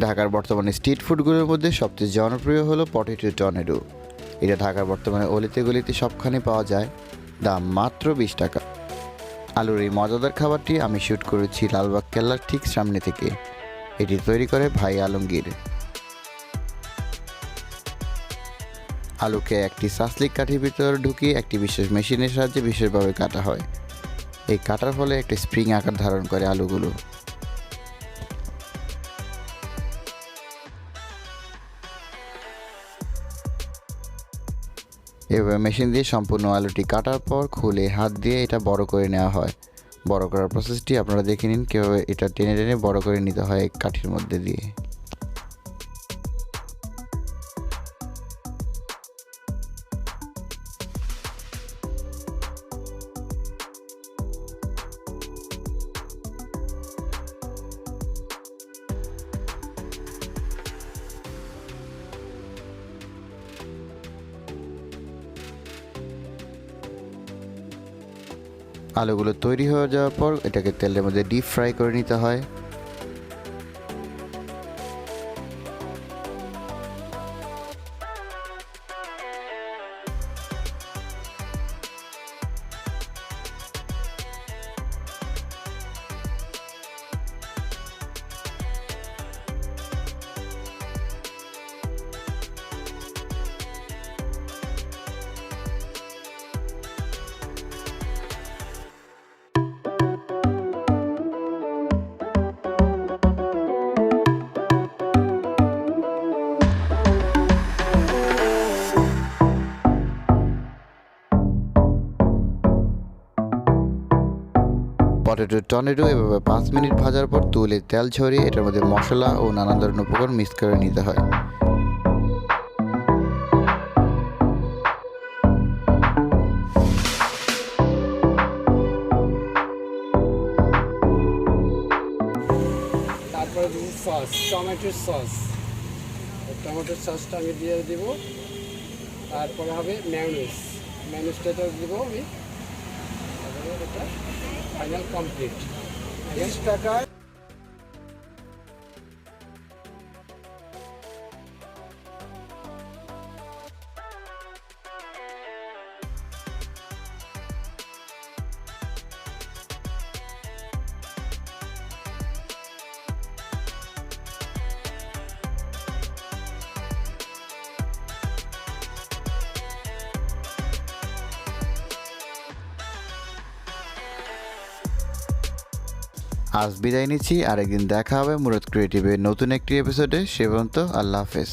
ঢাকার বর্তমানে স্ট্রিট ফুডগুলোর মধ্যে সবচেয়ে জনপ্রিয় হলো পটেটো টর্নেডো। এটা ঢাকার বর্তমানে অলিতে গলিতে সবখানে পাওয়া যায়। দাম মাত্র 20 টাকা। আলুর এই মজাদার খাবারটি আমি শ্যুট করেছি লালবাগ কেল্লার ঠিক সামনে থেকে। এটি তৈরি করে ভাই আলমগীর। আলুকে একটি সাসলিক কাঠির ভিতরে ঢুকিয়ে একটি বিশেষ মেশিনের সাহায্যে বিশেষভাবে কাটা হয়। এই কাটার ফলে একটি স্প্রিং আকার ধারণ করে আলুগুলো। এভাবে মেশিন দিয়ে সম্পূর্ণ আলুটি কাটার পর খুলে হাত দিয়ে এটা বড় করে নেওয়া হয়। বড় করার প্রসেসটি আপনারা দেখে নিন কীভাবে এটা টেনে টেনে বড় করে নিতে হয় এক কাঠির মধ্যে দিয়ে। আলুগুলো তৈরি হয়ে যাওয়ার পর এটাকে তেলের মধ্যে ডিপ ফ্রাই করে নিতে হয়। পটেটো টর্নেডো এভাবে 5 মিনিট ভাজার পর তুলে তেল ঝরিয়ে এটার মধ্যে মশলা ও নানান ধরনের উপকরণ মিক্স করে নিতে হয়। তারপরে দিব সস, টমেটোর সস। টমেটোর সসটা আমি দিয়ে দিব। তারপরে হবে ম্যায়োনিজটা দিব আমি। তারপরে এটা ফাইনাল কমপ্লিট। 20 টাকায় আজ বিদায় নিচ্ছি। আরেকদিন দেখা হবে মুরাদ ক্রিয়েটিভের নতুন একটি এপিসোডে। সে পর্যন্ত আল্লাহ হাফেজ।